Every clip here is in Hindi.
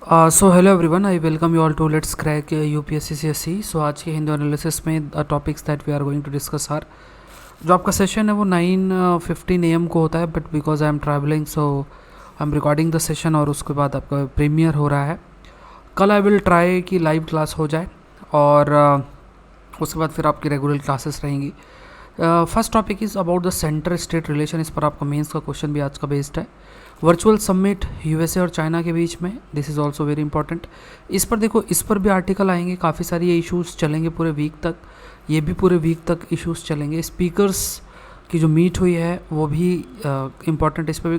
So hello everyone, I welcome you all to let's crack UPSC CSC. So आज के हिंदी एनालिसिस में topics that we are going to discuss are, जो आपका सेशन है वो 9:15 AM को होता है, but because I am travelling so I am recording the session और उसके बाद आपका प्रीमियर हो रहा है। कल आई विल ट्राई कि लाइव क्लास हो जाए और उसके बाद फिर आपकी रेगुलर क्लासेस रहेंगी। First topic is about the centre state relation. इस पर आपका मेंस का क्वेश्चन भी आज का बेस्ड है। वर्चुअल समिट यूएसए और चाइना के बीच में, this is also very important. इस पर देखो, इस पर भी आर्टिकल आएंगे, काफ़ी सारी ये इश्यूज़ चलेंगे पूरे वीक तक, ये भी पूरे वीक तक इश्यूज़ चलेंगे। स्पीकर्स की जो मीट हुई है वो भी इम्पॉर्टेंट, इस पर भी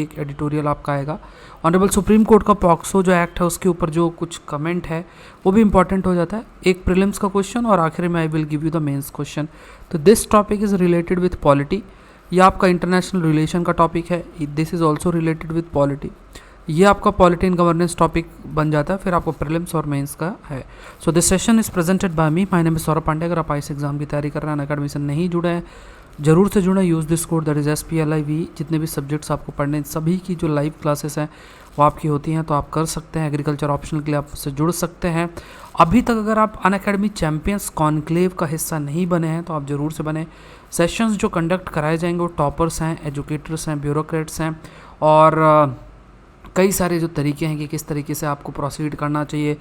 एक एडिटोरियल आपका आएगा। ऑनरेबल सुप्रीम कोर्ट का पॉक्सो जो एक्ट है उसके ऊपर जो कुछ कमेंट है वो भी इंपॉर्टेंट हो जाता है। एक प्रीलिम्स का क्वेश्चन और आखिर में I will give you the mains question. तो this topic is related with polity. ये आपका इंटरनेशनल रिलेशन का टॉपिक है, this is also related with polity. ये आपका पॉलिटी एंड गवर्नेंस टॉपिक बन जाता है, फिर आपको प्रीलिम्स और मेंस का है। So this session is presented by me, my name is Saurabh Pandey. अगर आप आईएएस एग्जाम की तैयारी कर रहे हैं, अनअकैडमी से नहीं जुड़े हैं, जरूर से जुड़े। Use this code that is SPLIV। जितने भी सब्जेक्ट्स आपको पढ़ने हैं सभी की जो लाइव क्लासेस हैं वो आपकी होती हैं, तो आप कर सकते हैं। एग्रीकल्चर ऑप्शनल के लिए आप उससे जुड़ सकते हैं। अभी तक अगर आप अनअकैडमी चैम्पियंस कॉन्क्लेव का हिस्सा नहीं बने हैं तो आप ज़रूर से बने। सेशंस जो कंडक्ट कराए जाएंगे वो टॉपर्स हैं, एजुकेटर्स हैं, ब्यूरोक्रेट्स हैं और कई सारे जो तरीके हैं कि किस तरीके से आपको प्रोसीड करना चाहिए।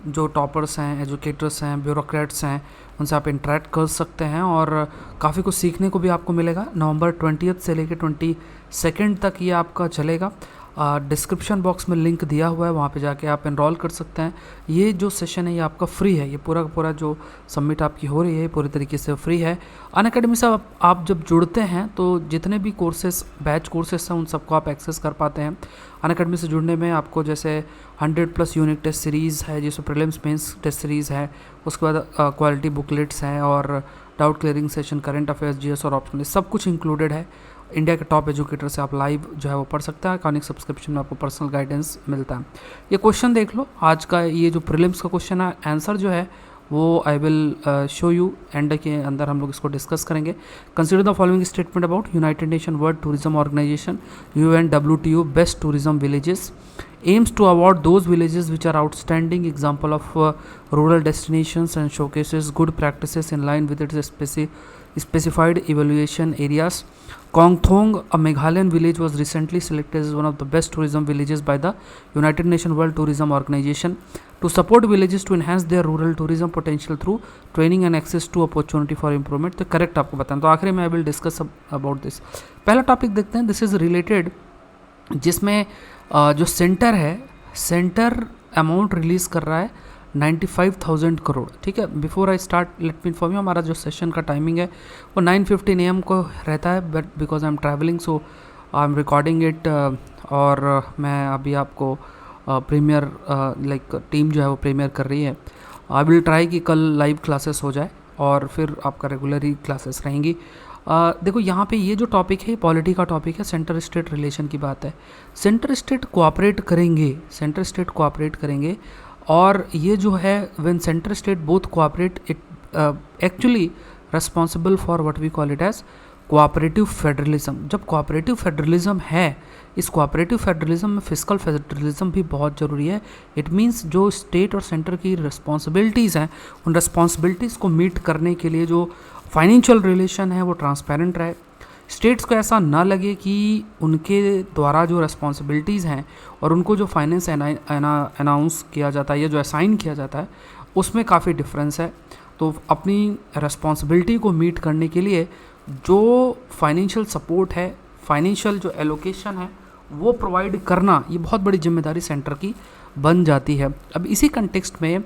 जो टॉपर्स हैं, एजुकेटर्स हैं, ब्यूरोक्रेट्स हैं, उनसे आप इंटरेक्ट कर सकते हैं और काफ़ी कुछ सीखने को भी आपको मिलेगा। नवंबर 20 से लेकर 22 तक ये आपका चलेगा। डिस्क्रिप्शन बॉक्स में लिंक दिया हुआ है, वहाँ पे जाके आप एनरोल कर सकते हैं। ये जो सेशन है ये आपका फ्री है, ये पूरा का पूरा जो सबमिट आपकी हो रही है पूरी तरीके से फ्री है। अनअकैडमी से आप जब जुड़ते हैं तो जितने भी कोर्सेस, बैच कोर्सेस हैं, उन सबको आप एक्सेस कर पाते हैं। अनअकैडमी से जुड़ने में आपको जैसे 100+ यूनिट टेस्ट सीरीज़ है, जिसमें प्रीलिम्स मेंस टेस्ट सीरीज़ है, उसके बाद क्वालिटी बुकलेट्स हैं और doubt clearing session, current affairs, GS और ऑप्शनल, सब कुछ इंक्लूडेड है। इंडिया के टॉप एजुकेटर से आप लाइव जो है वो पढ़ सकते हैं। इकोनॉमिक सब्सक्रिप्शन में आपको पर्सनल गाइडेंस मिलता है। ये क्वेश्चन देख लो आज का, ये जो प्रीलिम्स का क्वेश्चन है, आंसर जो है वो I will show you end के अंदर हम लोग इसको डिस्कस करेंगे। Consider the following statement about United Nation World Tourism Organization UNWTO best tourism villages aims to award those villages which are outstanding example of rural destinations and showcases good practices in line with its specified evaluation areas. Kongthong, a Meghalayan village, was recently selected as one of the best tourism villages by the United Nations World Tourism Organization to support villages to enhance their rural tourism potential through training and access to opportunity for improvement. तो करेक्ट आपको बताना, तो आखिर में I will discuss about this. पहला टॉपिक देखते हैं, दिस इज रिलेटेड, जिसमें जो सेंटर है, सेंटर अमाउंट रिलीज़ कर रहा है 95,000 करोड़। ठीक है, before I start let me inform you, हमारा जो सेशन का टाइमिंग है वो 9:15 AM को रहता है, but because I am travelling so I am recording it. और मैं अभी आपको प्रीमियर लाइक टीम जो है वो प्रीमियर कर रही है। आई विल ट्राई कि कल लाइव क्लासेस हो जाए और फिर आपका रेगुलर क्लासेस रहेंगी। देखो यहाँ पे ये जो टॉपिक है पॉलिटी का टॉपिक है, सेंटर स्टेट रिलेशन की बात है। सेंटर स्टेट कोऑपरेट करेंगे, सेंटर स्टेट कोऑपरेट करेंगे और ये जो है when centre state both cooperate, it actually responsible for what we call it as cooperative federalism. जब कोऑपरेटिव फेडरलिज्म है, इस कोऑपरेटिव फेडरलिज्म में फिस्कल फेडरलिज्म भी बहुत ज़रूरी है। इट मीन्स जो स्टेट और सेंटर की रिस्पॉन्सिबिलिटीज़ हैं, उन रिस्पॉन्सिबिलिटीज़ को मीट करने के लिए जो फाइनेंशियल रिलेशन है वो ट्रांसपेरेंट रहे। स्टेट्स को ऐसा ना लगे कि उनके द्वारा जो रिस्पॉन्सिबिलिटीज़ हैं और उनको जो फाइनेंस अनाउंस किया जाता है या जो असाइन किया जाता है उसमें काफ़ी डिफरेंस है। तो अपनी रिस्पॉन्सिबिलिटी को मीट करने के लिए जो फाइनेंशियल सपोर्ट है, फाइनेंशियल जो एलोकेशन है वो प्रोवाइड करना, ये बहुत बड़ी जिम्मेदारी सेंटर की बन जाती है। अब इसी कंटेक्स्ट में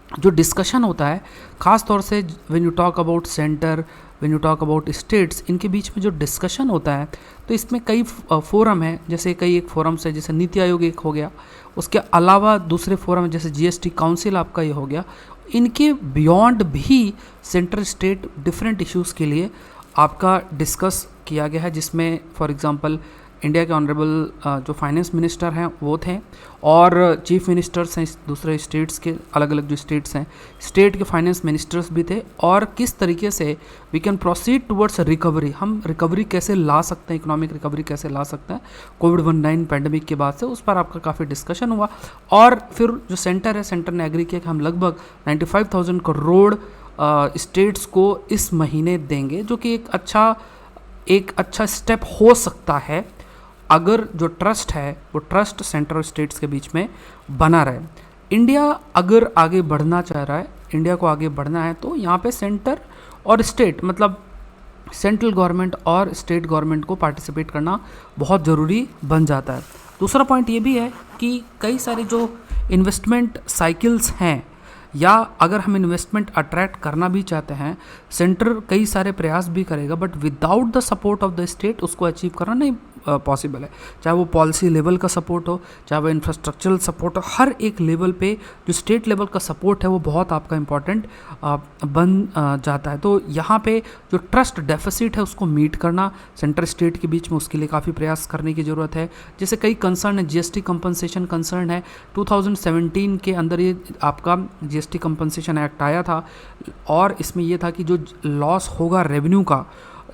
जो डिस्कशन होता है, ख़ास तौर से when you talk about centre, when you talk about states, इनके बीच में जो डिस्कशन होता है तो इसमें कई फोरम है, जैसे कई एक फोरम्स है, जैसे नीति आयोग एक हो गया, उसके अलावा दूसरे फोरम जैसे GST काउंसिल आपका ये हो गया। इनके बियॉन्ड भी सेंटर स्टेट डिफरेंट इश्यूज़ के लिए आपका डिस्कस किया गया है, जिसमें फॉर एग्जांपल इंडिया के ऑनरेबल जो फाइनेंस मिनिस्टर हैं वो थे, और चीफ मिनिस्टर्स हैं दूसरे स्टेट्स के, अलग अलग जो स्टेट्स हैं स्टेट के फाइनेंस मिनिस्टर्स भी थे, और किस तरीके से we can proceed towards recovery, हम रिकवरी कैसे ला सकते हैं, इकोनॉमिक रिकवरी कैसे ला सकते हैं कोविड-19 पैंडमिक के बाद से, उस पर आपका काफ़ी डिस्कशन हुआ। और फिर जो सेंटर है, सेंटर ने एग्री किया कि हम लगभग 95,000 करोड़ स्टेट्स को इस महीने देंगे, जो कि एक अच्छा स्टेप हो सकता है अगर जो ट्रस्ट है वो ट्रस्ट सेंटर और स्टेट्स के बीच में बना रहे। इंडिया अगर आगे बढ़ना चाह रहा है, इंडिया को आगे बढ़ना है, तो यहाँ पे सेंटर और स्टेट, मतलब सेंट्रल गवर्नमेंट और स्टेट गवर्नमेंट को पार्टिसिपेट करना बहुत ज़रूरी बन जाता है। दूसरा पॉइंट ये भी है कि कई सारे जो इन्वेस्टमेंट साइकिल्स हैं, या अगर हम इन्वेस्टमेंट अट्रैक्ट करना भी चाहते हैं, सेंटर कई सारे प्रयास भी करेगा, but without the support of the state उसको अचीव करना नहीं पॉसिबल है। चाहे वो पॉलिसी लेवल का सपोर्ट हो, चाहे वो इंफ्रास्ट्रक्चरल सपोर्ट हो, हर एक लेवल पे जो स्टेट लेवल का सपोर्ट है वो बहुत आपका इम्पॉर्टेंट बन जाता है। तो यहाँ पे जो ट्रस्ट डेफिसिट है उसको मीट करना सेंटर स्टेट के बीच में, उसके लिए काफ़ी प्रयास करने की ज़रूरत है। जैसे कई कंसर्न है, जीएसटी कंपनसेशन कंसर्न है, 2017 के अंदर ये आपका जीएसटी कंपनसेशन एक्ट आया था, और इसमें ये था कि जो लॉस होगा रेवेन्यू का,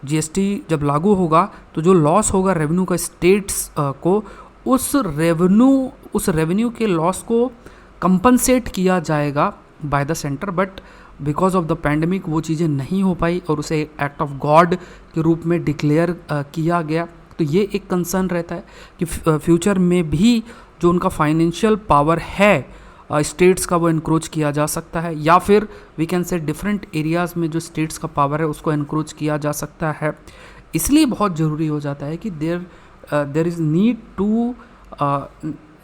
जीएसटी जब लागू होगा तो जो लॉस होगा रेवेन्यू का स्टेट्स को, उस रेवेन्यू के लॉस को कंपनसेट किया जाएगा by the centre, but because of the pandemic वो चीज़ें नहीं हो पाई और उसे एक्ट ऑफ गॉड के रूप में डिक्लेयर किया गया। तो ये एक कंसर्न रहता है कि फ्यूचर में भी जो उनका फाइनेंशियल पावर है स्टेट्स का वो इनक्रोच किया जा सकता है, या फिर we can say different areas में जो स्टेट्स का पावर है उसको इनक्रोच किया जा सकता है। इसलिए बहुत ज़रूरी हो जाता है कि there is need to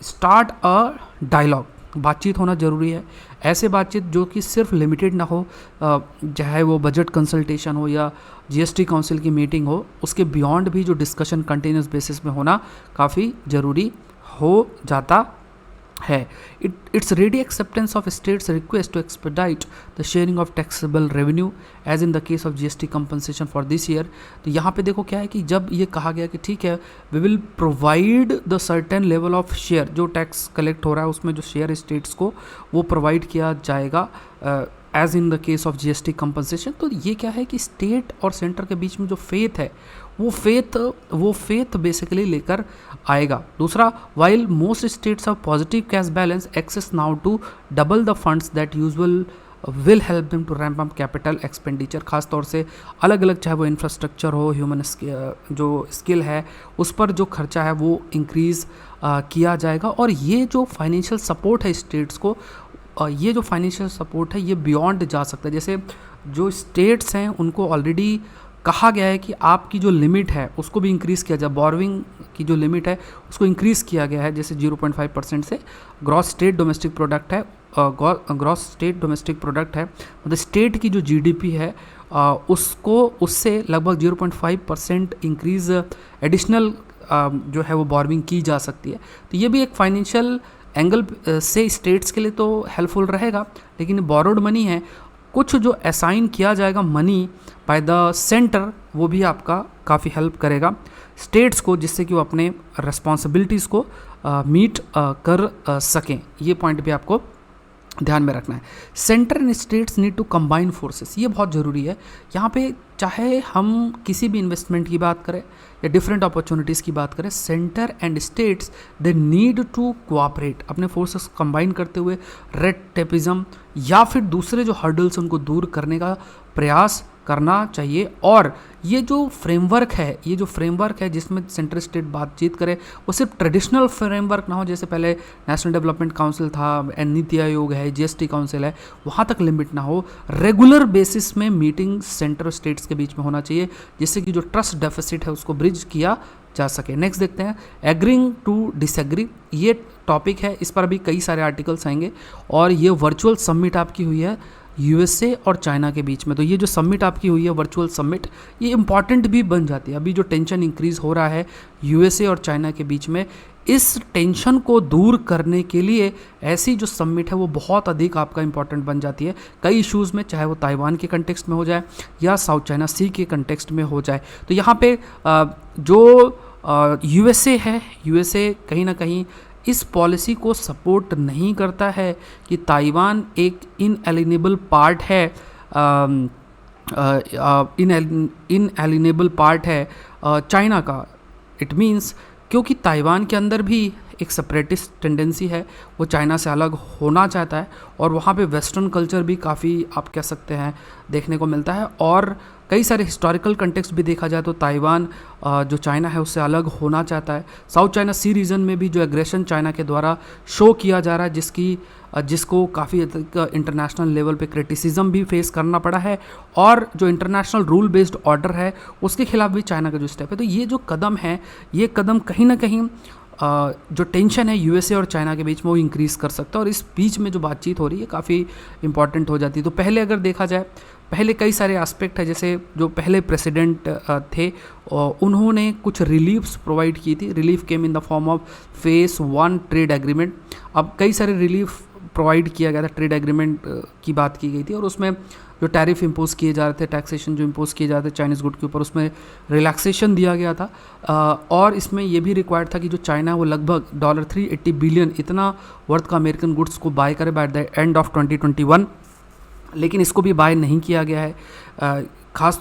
start a dialogue, बातचीत होना ज़रूरी है। ऐसे बातचीत जो कि सिर्फ लिमिटेड ना हो, चाहे वो बजट कंसल्टेशन हो या जीएसटी काउंसिल की मीटिंग हो, उसके बियॉन्ड भी जो डिस्कशन कंटिन्यूस बेसिस में होना काफ़ी ज़रूरी हो जाता है। It's ready acceptance of states' request to expedite the sharing of taxable revenue as in the case of GST compensation for this year। तो यहाँ पे देखो क्या है कि जब ये कहा गया कि ठीक है we will provide the certain level of share, जो टैक्स कलेक्ट हो रहा है उसमें जो शेयर स्टेट्स को वो प्रोवाइड किया जाएगा as in the case of GST compensation. तो ये क्या है कि स्टेट और सेंटर के बीच में जो फेथ है वो फेथ बेसिकली लेकर आएगा। दूसरा, while most states of positive cash balance access now to double the funds that usual will help them to ramp up capital expenditure, खास तौर से अलग अलग, चाहे वो इंफ्रास्ट्रक्चर हो, ह्यूमन जो स्किल है उस पर जो खर्चा है वो इंक्रीज़ किया जाएगा। और ये जो फाइनेंशियल सपोर्ट है स्टेट्स को, ये जो फाइनेंशियल सपोर्ट है ये बियॉन्ड जा सकता है। जैसे जो स्टेट्स हैं उनको ऑलरेडी कहा गया है कि आपकी जो लिमिट है उसको भी इंक्रीज़ किया जाए, बोरोइंग की जो लिमिट है उसको इंक्रीज़ किया गया है, जैसे 0.5% से ग्रॉस स्टेट डोमेस्टिक प्रोडक्ट है, मतलब स्टेट की जो जीडीपी है उससे लगभग 0.5% इंक्रीज़ एडिशनल जो है वो बोरोइंग की जा सकती है। तो ये भी एक फाइनेंशियल एंगल से स्टेट्स के लिए तो हेल्पफुल रहेगा, लेकिन बोरोड मनी है, कुछ जो असाइन किया जाएगा मनी बाय द सेंटर, वो भी आपका काफ़ी हेल्प करेगा स्टेट्स को, जिससे कि वो अपने रिस्पॉन्सिबिलिटीज़ को मीट कर सकें। ये पॉइंट भी आपको ध्यान में रखना है। Centre and states need to combine forces, ये बहुत ज़रूरी है। यहाँ पे चाहे हम किसी भी इन्वेस्टमेंट की बात करें या डिफरेंट अपॉर्चुनिटीज़ की बात करें, centre and states they need to cooperate, अपने फोर्सेस कंबाइन करते हुए रेड टेपिज्म या फिर दूसरे जो हर्डल्स उनको दूर करने का प्रयास करना चाहिए। और ये जो फ्रेमवर्क है जिसमें सेंट्रल स्टेट बातचीत करे, वो सिर्फ ट्रेडिशनल फ्रेमवर्क ना हो, जैसे पहले नेशनल डेवलपमेंट काउंसिल था, नीति आयोग है, जीएसटी काउंसिल है, वहाँ तक लिमिट ना हो। रेगुलर बेसिस में मीटिंग सेंटर स्टेट्स के बीच में होना चाहिए, जिससे कि जो ट्रस्ट डेफिसिट है उसको ब्रिज किया जा सके। नेक्स्ट देखते हैं, एग्रीइंग टू डिसएग्री, ये टॉपिक है, इस पर भी कई सारे आर्टिकल्स आएंगे। और ये वर्चुअल सबमिट आपकी हुई है यूएसए और चाइना के बीच में, तो ये जो सबमिट आपकी हुई है वर्चुअल सबमिट, ये इंपॉर्टेंट भी बन जाती है। अभी जो टेंशन इंक्रीज़ हो रहा है यूएसए और चाइना के बीच में, इस टेंशन को दूर करने के लिए ऐसी जो सबमिट है वो बहुत अधिक आपका इंपॉर्टेंट बन जाती है कई इश्यूज़ में, चाहे वो ताइवान के कंटेक्स्ट में हो जाए या साउथ चाइना सी के कंटेक्स्ट में हो जाए। तो यहाँ पे जो यूएसए है, यूएसए कहीं ना कहीं इस पॉलिसी को सपोर्ट नहीं करता है कि ताइवान एक इनएलिनेबल पार्ट है, इनएलिनेबल पार्ट है चाइना का। इट मीन्स क्योंकि ताइवान के अंदर भी एक सेपरेटिस्ट टेंडेंसी है, वो चाइना से अलग होना चाहता है और वहाँ पे वेस्टर्न कल्चर भी काफ़ी आप कह सकते हैं देखने को मिलता है। और कई सारे हिस्टोरिकल कंटेक्स्ट भी देखा जाए तो ताइवान जो चाइना है उससे अलग होना चाहता है। साउथ चाइना सी रीजन में भी जो एग्रेशन चाइना के द्वारा शो किया जा रहा है, जिसको काफ़ी इंटरनेशनल लेवल पे क्रिटिसिज्म भी फेस करना पड़ा है, और जो इंटरनेशनल रूल बेस्ड ऑर्डर है उसके खिलाफ भी चाइना का जो स्टेप है। तो ये जो कदम है, ये कदम कहीं ना कहीं जो टेंशन है यूएसए और चाइना के बीच में वो इंक्रीज़ कर सकता है, और इस बीच में जो बातचीत हो रही है काफ़ी इंपॉर्टेंट हो जाती है। तो पहले अगर देखा जाए, पहले कई सारे एस्पेक्ट है, जैसे जो पहले प्रेसिडेंट थे उन्होंने कुछ रिलीफ्स प्रोवाइड की थी। Relief came in the form of face 1 trade agreement. अब कई सारे रिलीफ प्रोवाइड किया गया था, ट्रेड एग्रीमेंट की बात की गई थी, और उसमें जो टैरिफ इंपोज किए जा रहे थे, टैक्सेशन जो इंपोज किए जा रहे थे चाइनीज़ गुड के ऊपर, उसमें रिलैक्सेशन दिया गया था। और इसमें यह भी रिक्वायर्ड था कि जो चाइना है वो लगभग $380 बिलियन इतना वर्थ का अमेरिकन गुड्स को बाय करे बाय द एंड ऑफ 2021। लेकिन इसको भी बाय नहीं किया गया है, ख़ास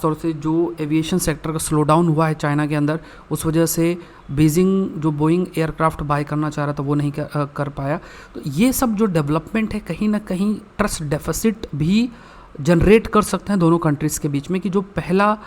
तौर से जो एविएशन सेक्टर का स्लो डाउन हुआ है चाइना के अंदर, उस वजह से बीजिंग जो बोइंग एयरक्राफ्ट बाय करना चाह रहा था वो नहीं कर पाया। तो ये सब जो डेवलपमेंट है कहीं ना कहीं ट्रस्ट डेफिसिट भी जनरेट कर सकते हैं दोनों कंट्रीज़ के बीच में, कि जो पहला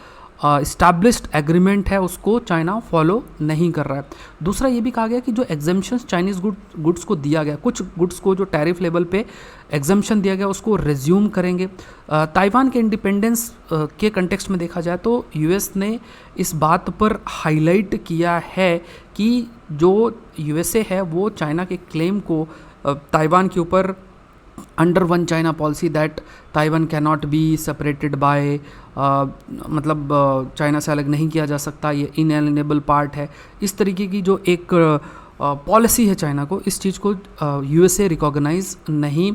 इस्टेब्लिश्ड एग्रीमेंट है उसको चाइना फॉलो नहीं कर रहा है। दूसरा ये भी कहा गया कि जो एग्जम्पशंस चाइनीज़ गुड्स को दिया गया, कुछ गुड्स को जो टैरिफ लेवल पे एग्जम्पशन दिया गया उसको रिज्यूम करेंगे। ताइवान के इंडिपेंडेंस के कंटेक्स्ट में देखा जाए तो यूएस ने इस बात पर हाईलाइट किया है कि जो यूएसए है वो चाइना के क्लेम को ताइवान के ऊपर under one China policy that Taiwan can not be separated by, मतलब चाइना से अलग नहीं किया जा सकता, ये इनएलिनेबल पार्ट है, इस तरीके की जो एक पॉलिसी है चाइना को, इस चीज़ को यूएसए रिकॉग्नाइज नहीं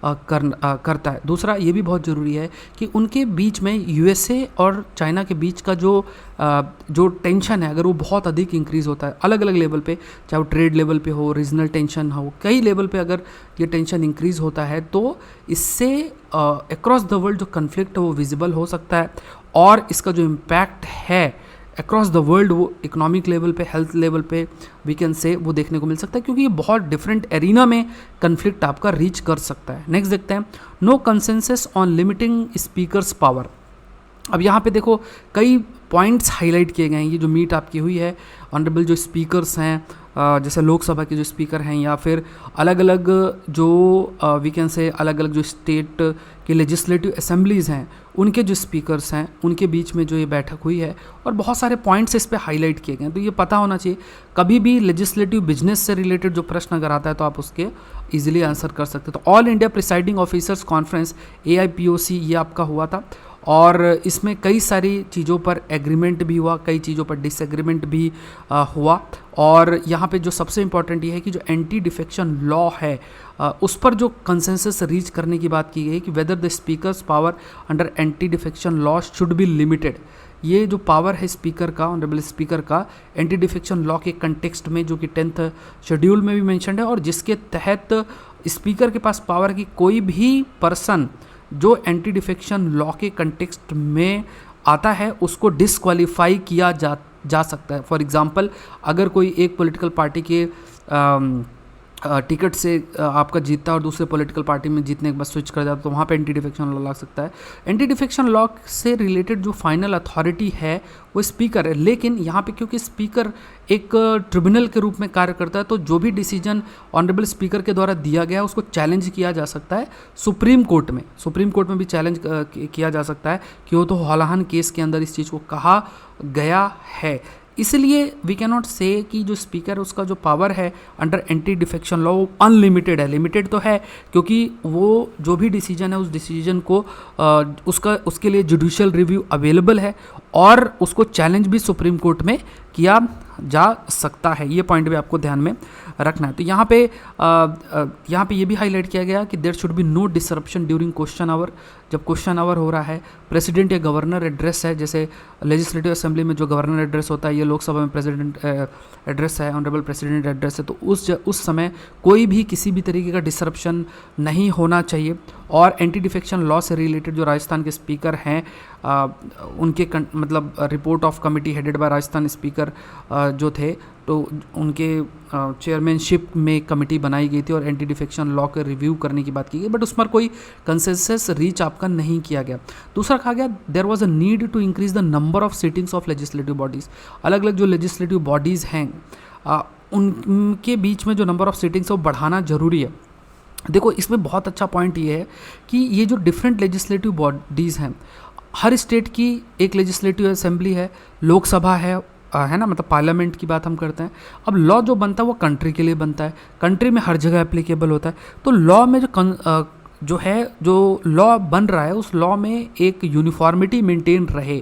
करता है। दूसरा ये भी बहुत ज़रूरी है कि उनके बीच में यूएसए और चाइना के बीच का जो टेंशन है, अगर वो बहुत अधिक इंक्रीज़ होता है अलग अलग लेवल पे, चाहे वो ट्रेड लेवल पे हो, रीजनल टेंशन हो, कई लेवल पे अगर ये टेंशन इंक्रीज़ होता है तो इससे अक्रॉस द वर्ल्ड जो कन्फ्लिक्ट है वो विजिबल हो सकता है, और इसका जो इम्पैक्ट है अक्रॉस द वर्ल्ड वो इकोनॉमिक लेवल पे, हेल्थ लेवल पे वी कैन से वो देखने को मिल सकता है, क्योंकि ये बहुत डिफरेंट एरिना में कन्फ्लिक्ट आपका रीच कर सकता है। नेक्स्ट देखते हैं, no consensus on limiting speakers power. अब यहाँ पे देखो कई पॉइंट्स हाईलाइट किए गए हैं। ये जो मीट आपकी हुई है, ऑनरेबल जो स्पीकर्स हैं, जैसे लोकसभा के जो स्पीकर हैं, या फिर अलग अलग जो वी कैन से अलग अलग जो स्टेट के लेजिस्लेटिव असेंबलीज़ हैं उनके जो स्पीकर्स हैं, उनके बीच में जो ये बैठक हुई है, और बहुत सारे पॉइंट्स इस पे हाईलाइट किए गए हैं। तो ये पता होना चाहिए, कभी भी लेजिस्लेटिव बिजनेस से रिलेटेड जो प्रश्न अगर आता है तो आप उसके ईजिली आंसर कर सकते हो। तो all India presiding officers conference AIPOC ये आपका हुआ था, और इसमें कई सारी चीज़ों पर एग्रीमेंट भी हुआ, कई चीज़ों पर डिसएग्रीमेंट भी हुआ। और यहाँ पे जो सबसे इम्पॉर्टेंट ये है कि जो एंटी डिफेक्शन लॉ है उस पर जो कंसेंसस रीच करने की बात की गई कि whether the speakers power under anti defection law should be limited. ये जो पावर है स्पीकर का, ऑनरेबल स्पीकर का, एंटी डिफेक्शन लॉ के कंटेक्स्ट में, जो कि 10th शेड्यूल में भी मेंशन्ड है, और जिसके तहत स्पीकर के पास पावर की कोई भी पर्सन जो एंटी डिफेक्शन लॉ के कंटेक्स्ट में आता है उसको डिसक्वालीफाई किया जा सकता है। फॉर एग्जांपल, अगर कोई एक पॉलिटिकल पार्टी के टिकट से आपका जीतता है और दूसरे पॉलिटिकल पार्टी में जीतने के बाद स्विच कर जाता है तो वहाँ पे एंटी डिफेक्शन लॉ लग सकता है। एंटी डिफेक्शन लॉ से रिलेटेड जो फाइनल अथॉरिटी है वो स्पीकर है, लेकिन यहाँ पे क्योंकि स्पीकर एक ट्रिब्यूनल के रूप में कार्य करता है तो जो भी डिसीजन ऑनरेबल स्पीकर के द्वारा दिया गया है उसको चैलेंज किया जा सकता है सुप्रीम कोर्ट में भी चैलेंज किया जा सकता है कि वो तो हॉलाहन केस के अंदर इस चीज़ को कहा गया है। इसलिए वी कैन नॉट से कि जो स्पीकर उसका जो पावर है अंडर एंटी डिफेक्शन लॉ वो अनलिमिटेड है। लिमिटेड तो है क्योंकि वो जो भी डिसीजन है उस डिसीजन को उसके लिए जुडिशियल रिव्यू अवेलेबल है और उसको चैलेंज भी सुप्रीम कोर्ट में किया जा सकता है। ये पॉइंट भी आपको ध्यान में रखना है। तो यहाँ पे ये भी हाईलाइट किया गया कि there should be no disruption during question hour. जब क्वेश्चन आवर हो रहा है, प्रेसिडेंट या गवर्नर एड्रेस है, जैसे लेजिस्लेटिव असेंबली में जो गवर्नर एड्रेस होता है, ये लोकसभा में प्रेसिडेंट एड्रेस है, ऑनरेबल प्रेसिडेंट एड्रेस है, तो उस समय कोई भी किसी भी तरीके का डिसरप्शन नहीं होना चाहिए। और एंटी डिफेक्शन लॉ से रिलेटेड जो राजस्थान के स्पीकर हैं, उनके मतलब report of committee headed by Rajasthan speaker जो थे, तो उनके चेयरमैनशिप में कमेटी बनाई गई थी और एंटी डिफेक्शन लॉ के रिव्यू करने की बात की गई, बट उस पर कोई कंसेंसस रीच आपका नहीं किया गया। दूसरा कहा गया there was a need to increase the number of sittings of legislative bodies. अलग अलग जो लेजिस्लेटिव बॉडीज़ हैं उनके बीच में जो नंबर ऑफ सिटिंग्स है वो बढ़ाना ज़रूरी है। देखो, इसमें बहुत अच्छा पॉइंट ये है कि ये जो डिफरेंट लेजिस्लेटिव बॉडीज़ हैं, हर स्टेट की एक लेजिस्लेटिव असेंबली है, लोकसभा है ना, मतलब पार्लियामेंट की बात हम करते हैं। अब लॉ जो बनता है वो कंट्री के लिए बनता है, कंट्री में हर जगह एप्लीकेबल होता है। तो लॉ में जो लॉ बन रहा है उस लॉ में एक यूनिफॉर्मिटी मेंटेन रहे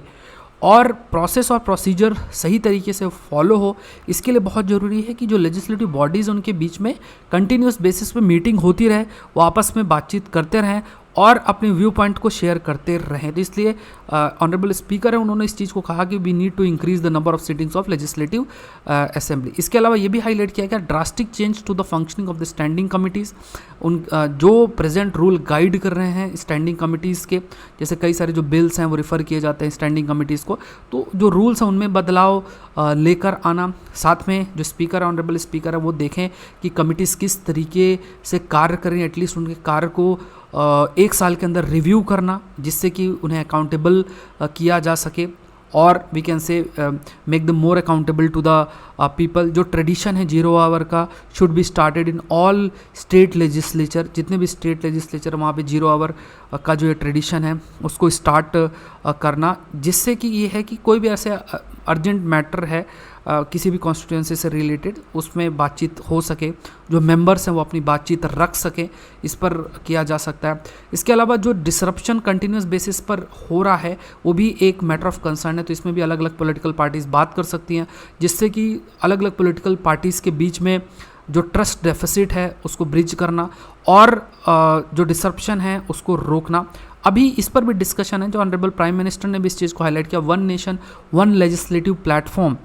और प्रोसेस और प्रोसीजर सही तरीके से फॉलो हो। इसके लिए बहुत ज़रूरी है कि जो लेजिस्लेटिव बॉडीज़ उनके बीच में कंटिन्यूस बेसिस पे मीटिंग होती रहे, वो आपस में बातचीत करते रहें और अपने व्यू पॉइंट को शेयर करते रहें। तो इसलिए ऑनरेबल स्पीकर है, उन्होंने इस चीज़ को कहा कि we need to increase the number of sittings of legislative assembly. इसके अलावा ये भी हाईलाइट किया गया drastic change to the functioning of the standing committees. जो प्रेजेंट रूल गाइड कर रहे हैं स्टैंडिंग कमिटीज़ के, जैसे कई सारे जो बिल्स हैं वो रिफ़र किए जाते हैं स्टैंडिंग कमिटीज़ को, तो जो रूल्स हैं उनमें बदलाव लेकर आना। साथ में जो स्पीकर है, ऑनरेबल स्पीकर है, वो देखें कि कमिटीज़ किस तरीके से कार्य करें, एटलीस्ट उनके कार्य को एक साल के अंदर रिव्यू करना, जिससे कि उन्हें अकाउंटेबल किया जा सके और we can say make the more accountable to the people. जो ट्रेडिशन है 0 आवर का should be started in all state legislature. जितने भी स्टेट लेजिस्लेचर वहाँ पे 0 आवर का जो ये ट्रेडिशन है उसको स्टार्ट करना, जिससे कि ये है कि कोई भी ऐसे अर्जेंट मैटर है किसी भी कॉन्स्टिट्यूंसी से रिलेटेड, उसमें बातचीत हो सके, जो मेंबर्स हैं वो अपनी बातचीत रख सकें, इस पर किया जा सकता है। इसके अलावा जो डिसरप्शन कंटिन्यूस बेसिस पर हो रहा है वो भी एक मैटर ऑफ कंसर्न है। तो इसमें भी अलग अलग पॉलिटिकल पार्टीज़ बात कर सकती हैं, जिससे कि अलग अलग पॉलिटिकल पार्टीज़ के बीच में जो ट्रस्ट डेफिसिट है उसको ब्रिज करना और जो डिसरप्शन है उसको रोकना। अभी इस पर भी डिस्कशन है, जो ऑनरेबल प्राइम मिनिस्टर ने भी इस चीज़ को हाईलाइट किया, 1 नेशन 1 लेजिस्लेटिव प्लेटफॉर्म।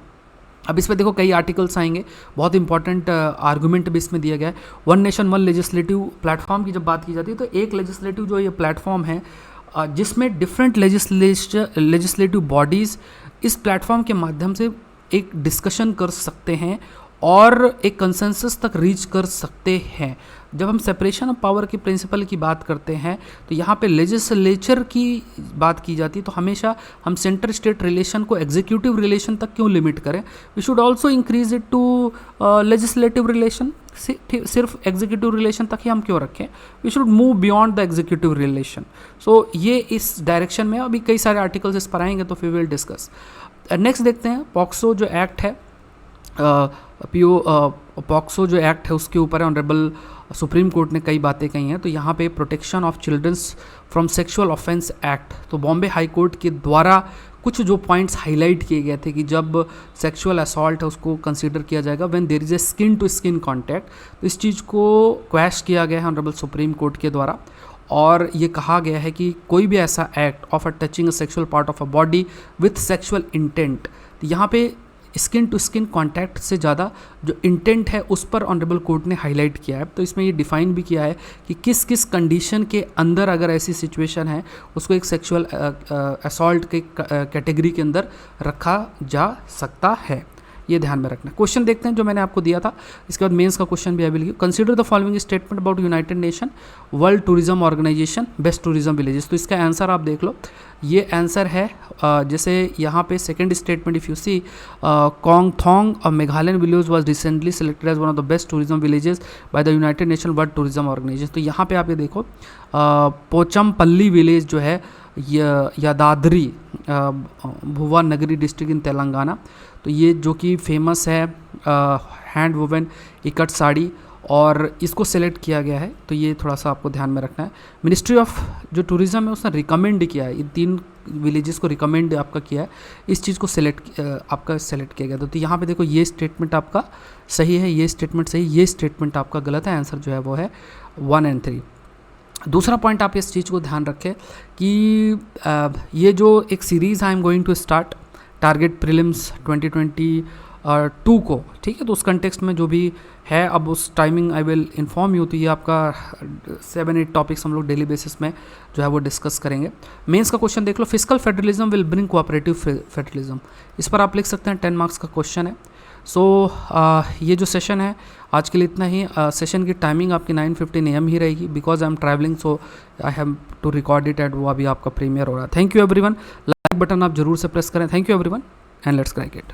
अब इस पर देखो कई आर्टिकल्स आएंगे, बहुत इंपॉर्टेंट आर्गूमेंट भी इसमें दिया गया है। 1 नेशन 1 लेजिस्लेटिव प्लेटफॉर्म की जब बात की जाती है तो एक लेजिस्लेटिव जो ये प्लेटफॉर्म है जिसमें डिफरेंट लेजिस्लेटिव बॉडीज़ इस प्लेटफॉर्म के माध्यम से एक डिस्कशन कर सकते हैं और एक कंसेंसस तक रीच कर सकते हैं। जब हम सेपरेशन ऑफ पावर के प्रिंसिपल की बात करते हैं तो यहाँ पे लेजिस्लेचर की बात की जाती है, तो हमेशा हम सेंटर स्टेट रिलेशन को एग्जीक्यूटिव रिलेशन तक क्यों लिमिट करें? We should also increase it to legislative relation. सिर्फ एग्जीक्यूटिव रिलेशन तक ही हम क्यों रखें? We should move beyond the executive relation. So ये इस डायरेक्शन में अभी कई सारे आर्टिकल्स इस पर आएंगे, तो वी विल डिस्कस। नेक्स्ट देखते हैं पॉक्सो जो एक्ट है, पॉक्सो जो एक्ट है उसके ऊपर ऑनरेबल सुप्रीम कोर्ट ने कई बातें कही हैं। तो यहाँ पे protection of children's from sexual offence act, तो बॉम्बे हाई कोर्ट के द्वारा कुछ जो पॉइंट्स हाईलाइट किए गए थे कि जब सेक्सुअल असॉल्ट है उसको कंसीडर किया जाएगा when there is a skin to skin contact. तो इस चीज़ को क्वैश किया गया है ऑनरेबल सुप्रीम कोर्ट के द्वारा और ये कहा गया है कि कोई भी ऐसा act of a touching a sexual part of a body with sexual intent, तो यहाँ पे स्किन टू स्किन कॉन्टैक्ट से ज़्यादा जो इंटेंट है उस पर ऑनरेबल कोर्ट ने हाईलाइट किया है। तो इसमें ये डिफाइन भी किया है कि किस किस कंडीशन के अंदर अगर ऐसी सिचुएशन है उसको एक सेक्सुअल असॉल्ट के कैटेगरी के अंदर रखा जा सकता है। ये ध्यान में रखना। क्वेश्चन देखते हैं जो मैंने आपको दिया था, इसके बाद मेंस का क्वेश्चन भी I will give. Consider the following statement about United Nation World Tourism Organisation best tourism villages. तो इसका आंसर आप देख लो, ये आंसर है जैसे यहाँ पे second statement if you see Kongthong और Meghalayan village was recently selected as one of the best tourism villages by the United Nation World Tourism Organisation. तो यहाँ पे आप ये देखो पोचमपल्ली विलेज जो है यादाद्री भुवा नगरी डिस्ट्रिक्ट इन तेलंगाना, तो ये जो कि फेमस है हैंड वुवन इकट साड़ी और इसको सेलेक्ट किया गया है, तो ये थोड़ा सा आपको ध्यान में रखना है। मिनिस्ट्री ऑफ जो टूरिज़्म है उसने रिकमेंड किया है, इन 3 विलेजेस को रिकमेंड आपका किया है, इस चीज़ को आपका सेलेक्ट किया गया। तो यहाँ पे देखो ये स्टेटमेंट आपका सही है, ये स्टेटमेंट सही, ये स्टेटमेंट आपका गलत है। आंसर जो है वो है 1 और 3। दूसरा पॉइंट आप इस चीज़ को ध्यान रखें कि ये जो एक series I am going to start target prelims 2022 को, ठीक है, तो उस कंटेक्स्ट में जो भी है, अब उस timing I will inform you. तो ये आपका 7-8 टॉपिक्स हम लोग डेली बेसिस में जो है वो डिस्कस करेंगे। मेंस का क्वेश्चन देख लो, physical federalism will bring cooperative federalism, इस पर आप लिख सकते हैं, 10 मार्क्स का क्वेश्चन है। सो ये जो सेशन है आज के लिए इतना ही। सेशन की टाइमिंग आपकी 9:15 AM ही रहेगी, because I am travelling, so I have to record it at, वो अभी आपका प्रीमियर हो रहा है। Thank you everyone. Like button आप जरूर से प्रेस करें। Thank you everyone and let's crack it.